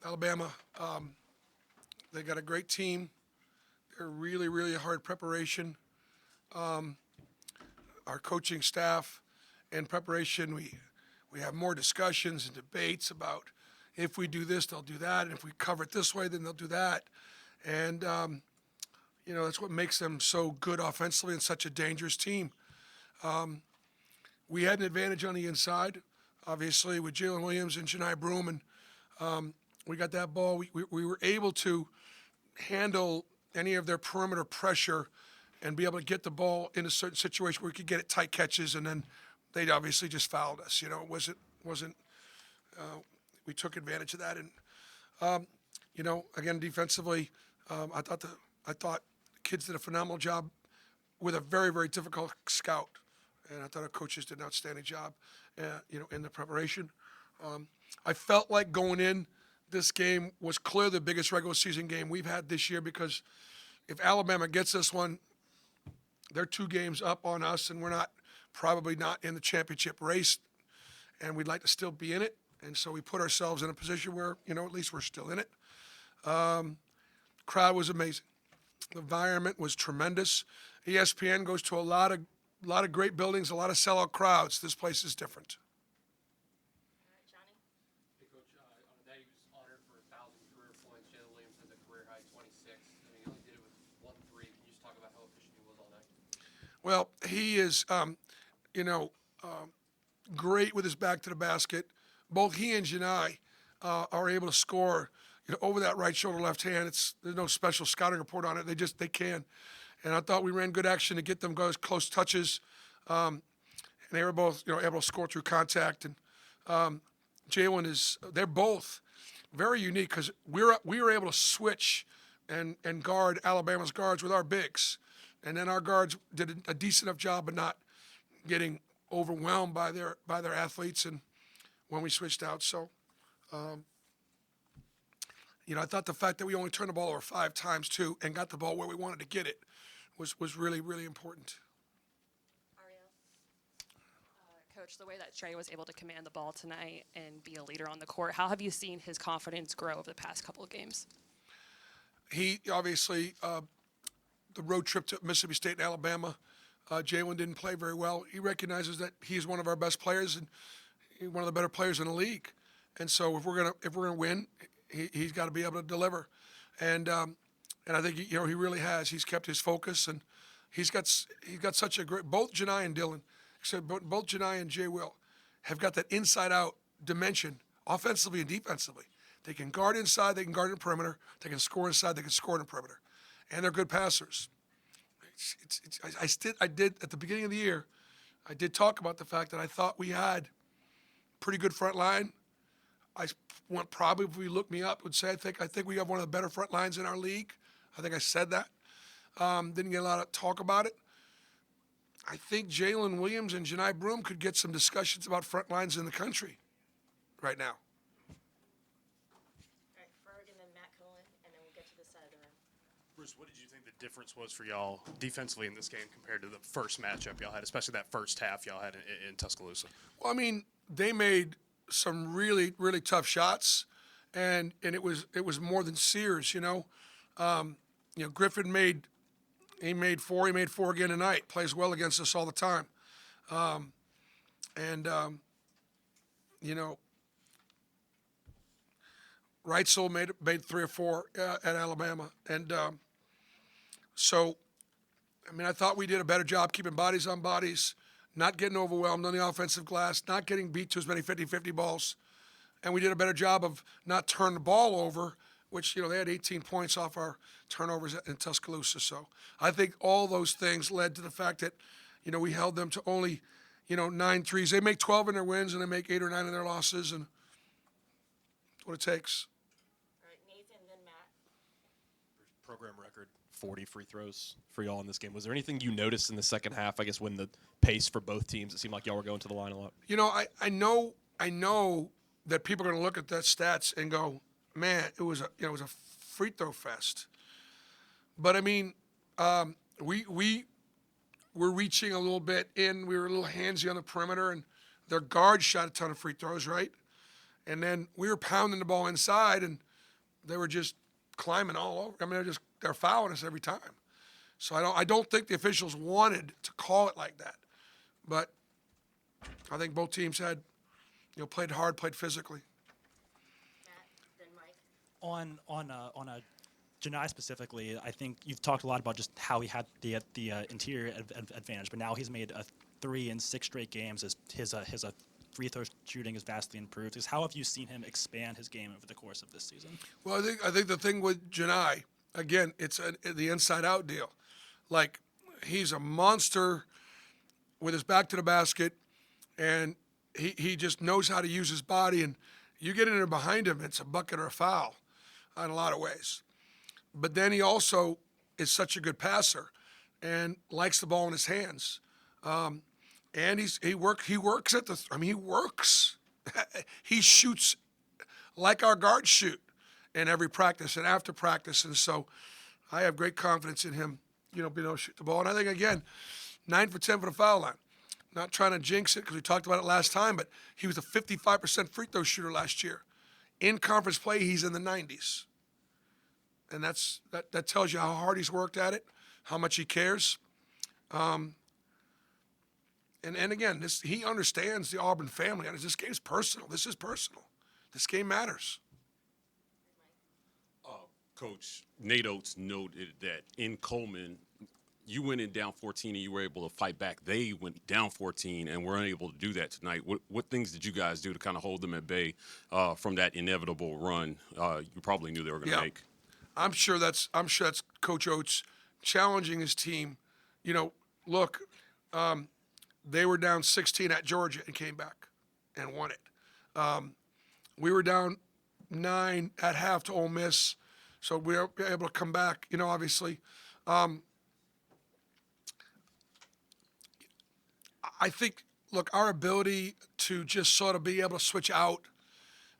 Alabama, they got a great team. They're really, really hard preparation. Our coaching staff in preparation, we have more discussions and debates about if we do this, they'll do that, and if we cover it this way, then they'll do that. And that's what makes them so good offensively and such a dangerous team. We had an advantage on the inside, obviously, with Jalen Williams and Janai Broom, and we got that ball. We were able to handle any of their perimeter pressure and be able to get the ball in a certain situation where we could get it tight catches, and then they obviously just fouled us. It wasn't. We took advantage of that, and again, defensively, I thought the kids did a phenomenal job with a very, very difficult scout, and I thought our coaches did an outstanding job, in the preparation. I felt like going in, this game was clearly the biggest regular season game we've had this year, because if Alabama gets this one, they're 2 games up on us, and we're probably not in the championship race, and we'd like to still be in it. And so we put ourselves in a position where, at least we're still in it. Crowd was amazing. The environment was tremendous. ESPN goes to a lot of great buildings, a lot of sellout crowds. This place is different. Johnny? Hey, Coach, on a day he was honored for 1,000 career points. Jalen Williams has a career high 26. I mean, he only did it with 1 3. Can you just talk about how efficient he was all night? Well, he is, great with his back to the basket. Both he and Janai are able to score, over that right shoulder, left hand. There's no special scouting report on it. They can. And I thought we ran good action to get them guys close touches. And they were both, able to score through contact. And Jalen they're both very unique, because we were able to switch and guard Alabama's guards with our bigs. And then our guards did a decent enough job of not getting overwhelmed by their athletes and when we switched out. So, I thought the fact that we only turned the ball over 5 times too and got the ball where we wanted to get it was really, really important. Ariel? Coach, the way that Trey was able to command the ball tonight and be a leader on the court, how have you seen his confidence grow over the past couple of games? He obviously, the road trip to Mississippi State and Alabama, Jalen didn't play very well. He recognizes that he's one of our best players and one of the better players in the league. And so if we're gonna win, he's got to be able to deliver. And I think he really has. He's kept his focus, and he's got such a great. Both Janai and Dylan, except both Janai and Jay Will, have got that inside-out dimension, offensively and defensively. They can guard inside, they can guard in the perimeter, they can score inside, they can score in the perimeter, and they're good passers. I did at the beginning of the year, I did talk about the fact that I thought we had pretty good front line. I want probably, if you look me up, would say I think we have one of the better front lines in our league. I think I said that. Didn't get a lot of talk about it. I think Jalen Williams and Janai Broom could get some discussions about front lines in the country right now. All right, Ferg and then Matt Cohen, and then we'll get to this side of the room. Bruce, what did you think the difference was for y'all defensively in this game compared to the first matchup y'all had, especially that first half y'all had in Tuscaloosa? Well, I mean, they made some really, really tough shots, and it was more than Sears. Griffin made 4. He made 4 again tonight. Plays well against us all the time, Reitzel made 3 or 4 at Alabama, and so, I mean, I thought we did a better job keeping bodies on bodies, not getting overwhelmed on the offensive glass, not getting beat to as many 50-50 balls. And we did a better job of not turning the ball over, which, they had 18 points off our turnovers in Tuscaloosa. So I think all those things led to the fact that, we held them to only, 9 threes. They make 12 in their wins, and they make 8 or 9 in their losses, and that's what it takes. All right, Nathan, then Matt. Program record 40 free throws for y'all in this game. Was there anything you noticed in the second half, I guess, when the pace for both teams, it seemed like y'all were going to the line a lot? I know that people are going to look at that stats and go, man, it was a free throw fest. But I mean, we were reaching a little bit in. We were a little handsy on the perimeter, and their guards shot a ton of free throws, right? And then we were pounding the ball inside, and they were just climbing all over. I mean, they're fouling us every time. So I don't think the officials wanted to call it like that, but I think both teams had, played hard, played physically. Matt, then Mike. On a Janai specifically, I think you've talked a lot about just how he had the interior advantage, but now he's made 3 in 6 straight games. His free throw shooting is vastly improved. How have you seen him expand his game over the course of this season? Well, I think the thing with Janai, again, it's the inside-out deal. Like, he's a monster with his back to the basket, and he just knows how to use his body. And you get in there behind him, it's a bucket or a foul in a lot of ways. But then he also is such a good passer and likes the ball in his hands. And he works at he works. He shoots like our guards shoot in every practice and after practice. And so I have great confidence in him, being able to shoot the ball. And I think, again, 9 for 10 for the foul line. Not trying to jinx it because we talked about it last time, but he was a 55% free throw shooter last year. In conference play, he's in the 90s. And that tells you how hard he's worked at it, how much he cares. And again, he understands the Auburn family. This game's personal. This is personal. This game matters. Coach, Nate Oates noted that in Coleman, you went in down 14 and you were able to fight back. They went down 14 and were unable to do that tonight. What things did you guys do to kind of hold them at bay from that inevitable run you probably knew they were going to make? I'm sure that's Coach Oates challenging his team. Look, they were down 16 at Georgia and came back and won it. We were down 9 at half to Ole Miss, so we were able to come back. Obviously, I think. Look, our ability to just sort of be able to switch out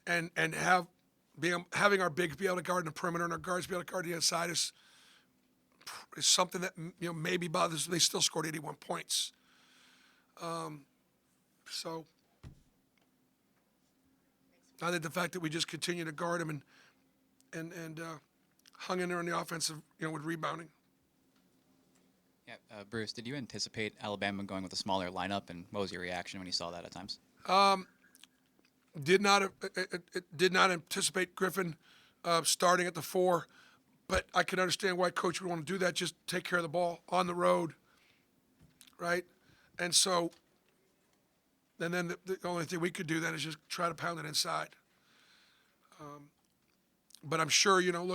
and having our bigs be able to guard in the perimeter and our guards be able to guard the inside is something that maybe bothers them. They still scored 81 points. So I think the fact that we just continue to guard them and hung in there on the offensive, with rebounding. Yeah, Bruce, did you anticipate Alabama going with a smaller lineup, and what was your reaction when you saw that at times? Did not anticipate Griffin starting at the 4, but I can understand why Coach would want to do that. Just take care of the ball on the road, right? And so, and then the only thing we could do then is just try to pound it inside. But I'm sure, again, on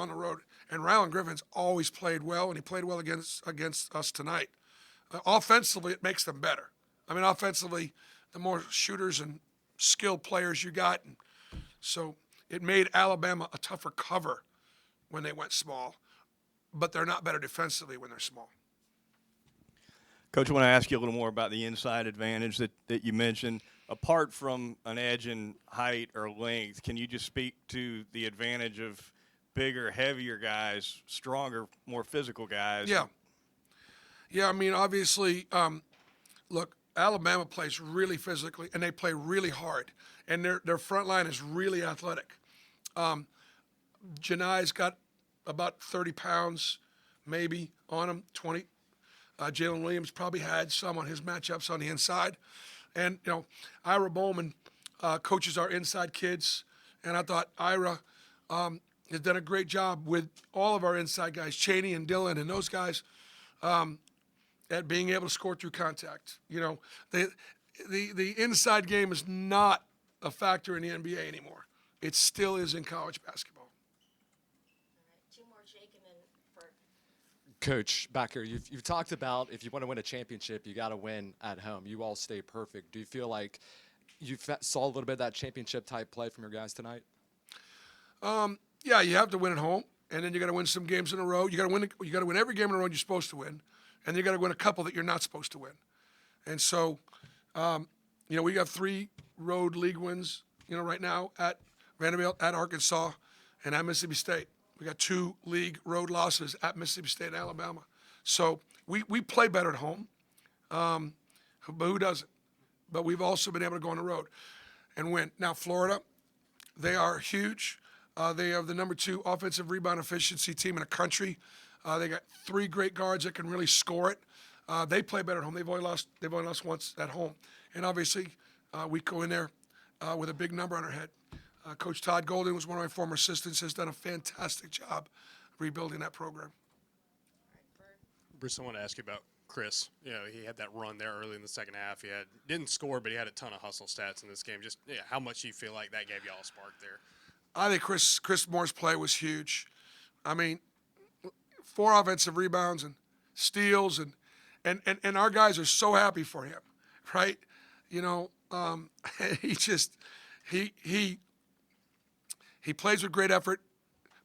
the road. And Rylan Griffin's always played well, and he played well against us tonight. Offensively, it makes them better. I mean, offensively, the more shooters and skilled players you got. And so it made Alabama a tougher cover when they went small, but they're not better defensively when they're small. Coach, I want to ask you a little more about the inside advantage that you mentioned. Apart from an edge in height or length, can you just speak to the advantage of bigger, heavier guys, stronger, more physical guys? Yeah, I mean, obviously, look, Alabama plays really physically, and they play really hard, and their front line is really athletic. Janai's got about 30 pounds maybe on him, 20. Jalen Williams probably had some on his matchups on the inside. And, Ira Bowman coaches our inside kids, and I thought Ira has done a great job with all of our inside guys, Chaney and Dillon and those guys, at being able to score through contact. The inside game is not a factor in the NBA anymore. It still is in college basketball. All right, 2 more, Jake, and then Ferg. Coach, back here, you've talked about if you want to win a championship, you got to win at home. You all stay perfect. Do you feel like you saw a little bit of that championship-type play from your guys tonight? Yeah, you have to win at home, and then you got to win some games in a row. You got to win every game in a row you're supposed to win, and you got to win a couple that you're not supposed to win. And so, we got 3 road league wins, right now at Vanderbilt, at Arkansas, and at Mississippi State. We got 2 league road losses at Mississippi State and Alabama. So we play better at home, but who doesn't? But we've also been able to go on the road and win. Now, Florida, they are huge. They have the number 2 offensive rebound efficiency team in the country. They got 3 great guards that can really score it. They play better at home. They've only lost once at home, and obviously we go in there with a big number on our head. Coach Todd Golden was one of my former assistants. Has done a fantastic job rebuilding that program. Bruce, I want to ask you about Chris. You know, he had that run there early in the second half. Didn't score, but he had a ton of hustle stats in this game. Just how much do you feel like that gave y'all a spark there? I think Chris Moore's play was huge. I mean, 4 offensive rebounds and steals, and our guys are so happy for him, right? You know, he plays with great effort,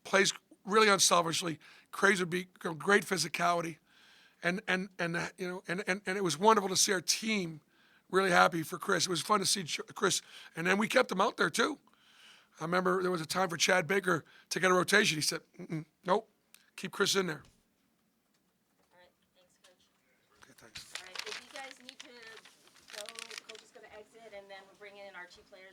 plays really unselfishly, great physicality, and it was wonderful to see our team really happy for Chris. It was fun to see Chris, and then we kept him out there too. I remember there was a time for Chad Baker to get a rotation. He said, "Nope, keep Chris in there." All right, thanks, Coach. Okay, thanks. All right, if you guys need to go, Coach is going to exit, and then we'll bring in our 2 players